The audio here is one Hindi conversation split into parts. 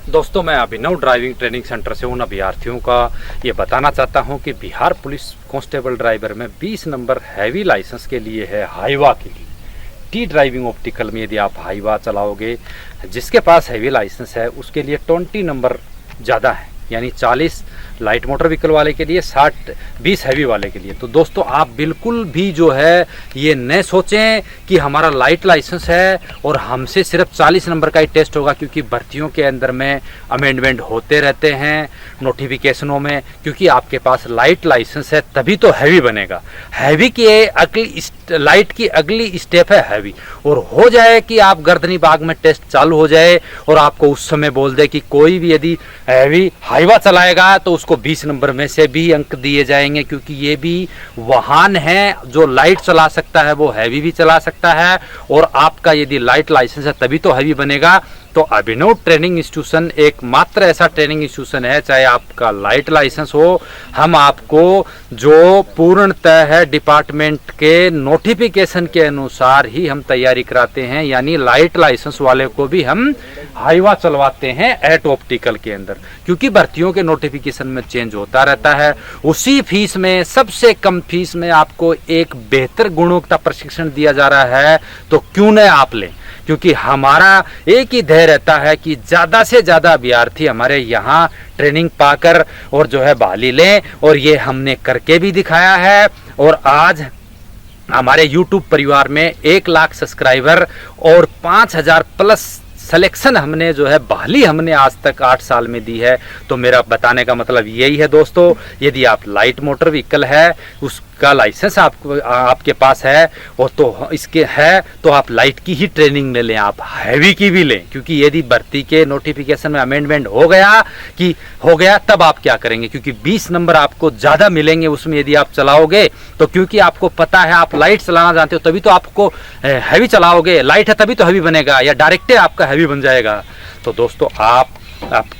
दोस्तों, मैं अभिनव ड्राइविंग ट्रेनिंग सेंटर से उन अभ्यर्थियों का ये बताना चाहता हूं कि बिहार पुलिस कांस्टेबल ड्राइवर में 20 नंबर हैवी लाइसेंस के लिए है हाईवा के लिए। टी ड्राइविंग ऑप्टिकल में यदि आप हाईवा चलाओगे, जिसके पास हैवी लाइसेंस है उसके लिए 20 नंबर ज़्यादा है, यानी 40 लाइट मोटर व्हीकल वाले के लिए, 20 हैवी वाले के लिए। तो दोस्तों, आप बिल्कुल भी जो है ये न सोचें कि हमारा लाइट लाइसेंस है और हमसे सिर्फ 40 नंबर का ही टेस्ट होगा, क्योंकि भर्तियों के अंदर में अमेंडमेंट होते रहते हैं नोटिफिकेशनों में। क्योंकि आपके पास लाइट लाइसेंस है तभी तो हैवी बनेगा। हैवी की अगली लाइट की अगली स्टेप है हैवी। और हो जाए कि आप गर्दनी बाग में टेस्ट चालू हो जाए और आपको उस समय बोल दे कि कोई भी यदि हैवी हाईवा चलाएगा तो उसको 20 नंबर में से भी अंक दिए जाएंगे, क्योंकि ये भी वाहन है जो लाइट चला सकता है, वो हैवी भी चला सकता है। और आपका यदि लाइट लाइसेंस है तभी तो हैवी बनेगा। तो अभिनव ट्रेनिंग इंस्टीट्यूशन एकमात्र ऐसा ट्रेनिंग इंस्टीट्यूशन है, चाहे आपका लाइट लाइसेंस हो, हम आपको जो पूर्णतः है डिपार्टमेंट के नोटिफिकेशन के अनुसार ही हम तैयारी कराते हैं। यानी लाइट लाइसेंस वाले को भी हम हाईवा चलवाते हैं एट ऑप्टिकल के अंदर, क्योंकि भर्तियों के नोटिफिकेशन में चेंज होता रहता है। उसी फीस में, सबसे कम फीस में आपको एक बेहतर गुणवत्ता प्रशिक्षण दिया जा रहा है। तो क्यों न आप लें, क्योंकि हमारा एक ही ध्येय रहता है कि ज़्यादा से ज़्यादा अभ्यर्थी हमारे यहाँ ट्रेनिंग पाकर और जो है बहाली लें। और ये हमने करके भी दिखाया है। और आज हमारे YouTube परिवार में 1 लाख सब्सक्राइबर और 5000 प्लस सिलेक्शन हमने जो है बहाली हमने आज तक 8 साल में दी है। तो मेरा बताने का मतलब यही है दोस्तों, यदि आप लाइट मोटर व्हीकल है, उसका लाइसेंस आपके पास है और तो इसके है, तो आप लाइट की ही ट्रेनिंग ले लें, आप हैवी की भी लें। क्योंकि यदि भर्ती के नोटिफिकेशन में अमेंडमेंट हो गया तब आप क्या करेंगे, क्योंकि 20 नंबर आपको ज़्यादा मिलेंगे उसमें यदि आप चलाओगे। तो क्योंकि आपको पता है, आप लाइट चलाना जानते हो तभी तो आपको हैवी चलाओगे, लाइट है तभी तो हैवी बनेगा, या डायरेक्ट आपका हैवी बन जाएगा। तो दोस्तों, आप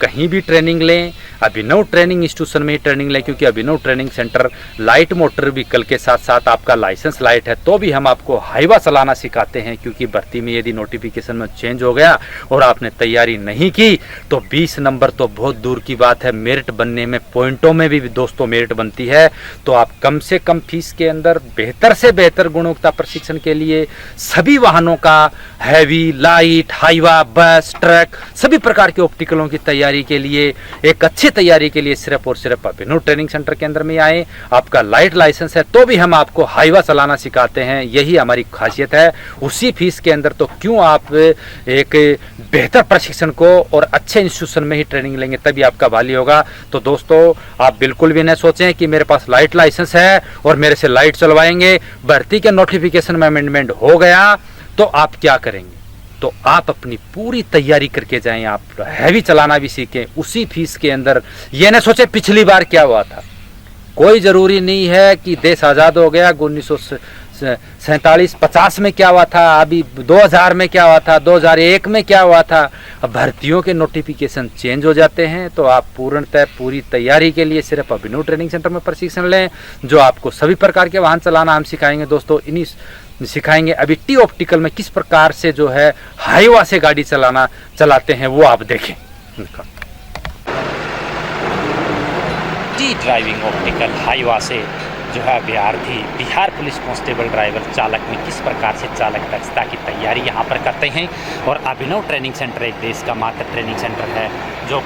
कहीं भी ट्रेनिंग लें, अभिनव ट्रेनिंग इंस्टीट्यूशन में ही ट्रेनिंग लें, क्योंकि Abhinav training centre light motor vehicle के साथ साथ आपका लाइसेंस लाइट है तो भी हम आपको हाईवा चलाना सिखाते हैं। क्योंकि भर्ती में यदि नोटिफिकेशन में चेंज हो गया और आपने तैयारी नहीं की तो 20 नंबर तो बहुत दूर की बात है, मेरिट बनने में, पॉइंटों में भी दोस्तों मेरिट बनती है। तो आप कम से कम फीस के अंदर बेहतर से बेहतर गुणवत्ता प्रशिक्षण के लिए सभी वाहनों का हैवी, लाइट, हाईवा, बस, ट्रक, सभी प्रकार के ऑप्टिकलों की तैयारी के लिए, एक अच्छी तैयारी के लिए सिर्फ और सिर्फ अभिनव ट्रेनिंग सेंटर के अंदर में आए। आपका लाइट लाइसेंस है तो भी हम आपको हाईवा चलाना सिखाते हैं, यही हमारी खासियत है। उसी फीस के अंदर तो क्यों आप एक बेहतर प्रशिक्षण को और अच्छे इंस्टीट्यूशन में ही ट्रेनिंग लेंगे, तभी आपका भाली होगा। तो दोस्तों, आप बिल्कुल भी न सोचें कि मेरे पास लाइट लाइसेंस है और मेरे से लाइट चलवाएंगे, भर्ती के नोटिफिकेशन में अमेंडमेंट हो गया तो आप क्या करेंगे। तो आप अपनी पूरी तैयारी करके जाएं, आप हैवी चलाना भी सीखें उसी फीस के अंदर। ये न सोचे पिछली बार क्या हुआ था, कोई ज़रूरी नहीं है कि देश आज़ाद हो गया 1947-50 में क्या हुआ था, अभी 2000 में क्या हुआ था, 2001 में क्या हुआ था। अब भर्तियों के नोटिफिकेशन चेंज हो जाते हैं। तो आप पूर्णतः पूरी तैयारी के लिए सिर्फ अभिनव ट्रेनिंग सेंटर में प्रशिक्षण लें, जो आपको सभी प्रकार के वाहन चलाना हम सिखाएंगे दोस्तों। इन्हीं सिखाएंगे अभी टी ऑप्टिकल में किस प्रकार से जो है हाईवा से गाड़ी चलाते हैं, वो आप देखें। टी ड्राइविंग ऑप्टिकल हाईवा से जो है अभ्यर्थी बिहार पुलिस कांस्टेबल ड्राइवर चालक में किस प्रकार से चालक दक्षता की तैयारी यहाँ पर करते हैं। और अभिनव ट्रेनिंग सेंटर एक देश का मात्र ट्रेनिंग सेंटर है जो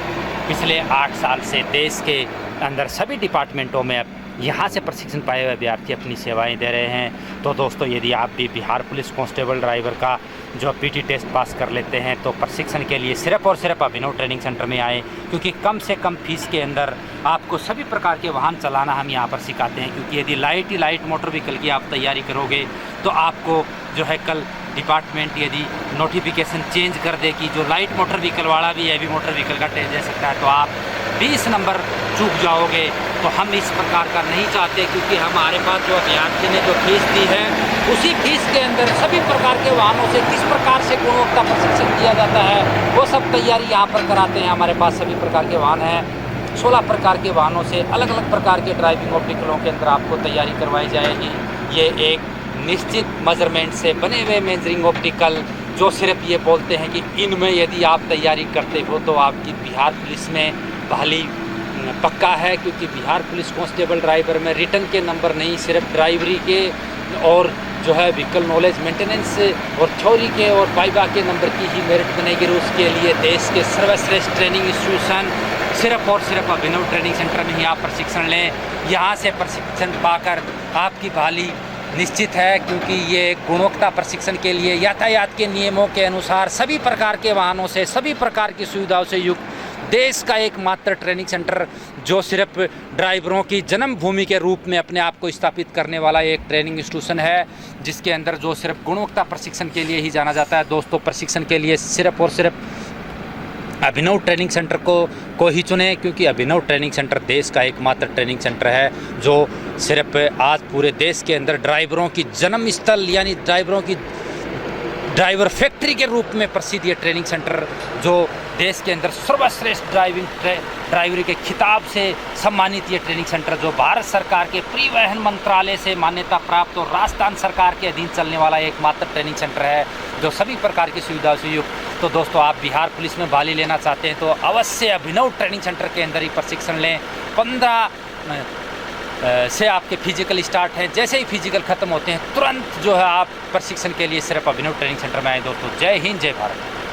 पिछले 8 साल से देश के अंदर सभी डिपार्टमेंटों में यहाँ से प्रशिक्षण पाए हुए अभ्यर्थी अपनी सेवाएं दे रहे हैं। तो दोस्तों, यदि आप भी बिहार पुलिस कांस्टेबल ड्राइवर का जो पीटी टेस्ट पास कर लेते हैं तो प्रशिक्षण के लिए सिर्फ और सिर्फ अभिनव ट्रेनिंग सेंटर में आए, क्योंकि कम से कम फीस के अंदर आपको सभी प्रकार के वाहन चलाना हम यहाँ पर सिखाते हैं। क्योंकि यदि लाइट मोटर व्हीकल की आप तैयारी करोगे तो आपको जो है कल डिपार्टमेंट यदि नोटिफिकेशन चेंज कर दे कि जो लाइट मोटर व्हीकल वाला भी हैवी मोटर व्हीकल का टेस्ट दे सकता है, तो आप 20 नंबर चूक जाओगे। तो हम इस प्रकार का नहीं चाहते, क्योंकि हमारे पास जो अभ्यर्थी ने जो फीस दी है उसी फीस के अंदर सभी प्रकार के वाहनों से किस प्रकार से गुणवत्ता प्रशिक्षण दिया जाता है वो सब तैयारी यहाँ पर कराते हैं। हमारे पास सभी प्रकार के वाहन हैं, 16 प्रकार के वाहनों से अलग अलग प्रकार के ड्राइविंग ऑप्टिकलों के अंदर आपको तैयारी करवाई जाएगी। ये एक निश्चित मेजरमेंट से बने हुए मेजरिंग ऑप्टिकल जो सिर्फ ये बोलते हैं कि इनमें यदि आप तैयारी करते हो तो आपकी बिहार पुलिस में बहाली पक्का है, क्योंकि बिहार पुलिस कांस्टेबल ड्राइवर में रिटर्न के नंबर नहीं, सिर्फ ड्राइवरी के और जो है व्हीकल नॉलेज मेंटेनेंस और थ्योरी के और वाइवा के नंबर की ही मेरिट बनेगी। उसके लिए देश के सर्वश्रेष्ठ ट्रेनिंग इंस्टीट्यूशन सिर्फ और सिर्फ अभिनव ट्रेनिंग सेंटर में ही आप प्रशिक्षण लें। यहाँ से प्रशिक्षण पाकर आपकी बहाली निश्चित है, क्योंकि ये गुणवत्ता प्रशिक्षण के लिए यातायात के नियमों के अनुसार सभी प्रकार के वाहनों से सभी प्रकार की सुविधाओं से युक्त देश का एकमात्र ट्रेनिंग सेंटर, जो सिर्फ ड्राइवरों की जन्मभूमि के रूप में अपने आप को स्थापित करने वाला एक ट्रेनिंग इंस्टीट्यूशन है, जिसके अंदर जो सिर्फ गुणवत्ता प्रशिक्षण के लिए ही जाना जाता है। दोस्तों, प्रशिक्षण के लिए सिर्फ और सिर्फ अभिनव ट्रेनिंग सेंटर को ही चुनें, क्योंकि अभिनव ट्रेनिंग सेंटर देश का एकमात्र ट्रेनिंग सेंटर है जो सिर्फ आज पूरे देश के अंदर ड्राइवरों की जन्म स्थल यानी ड्राइवर फैक्ट्री के रूप में प्रसिद्ध ये ट्रेनिंग सेंटर, जो देश के अंदर सर्वश्रेष्ठ ड्राइवरी के खिताब से सम्मानित ये ट्रेनिंग सेंटर, जो भारत सरकार के परिवहन मंत्रालय से मान्यता प्राप्त और राजस्थान सरकार के अधीन चलने वाला एकमात्र ट्रेनिंग सेंटर है, जो सभी प्रकार की सुविधाओं से युक्त। तो दोस्तों, आप बिहार पुलिस में बहाली लेना चाहते हैं तो अवश्य अभिनव ट्रेनिंग सेंटर के अंदर ही प्रशिक्षण लें। 15 से आपके फिजिकल स्टार्ट हैं, जैसे ही फिजिकल खत्म होते हैं तुरंत जो है आप प्रशिक्षण के लिए सिर्फ अभिनव ट्रेनिंग सेंटर में आए। दोस्तों, जय हिंद, जय भारत।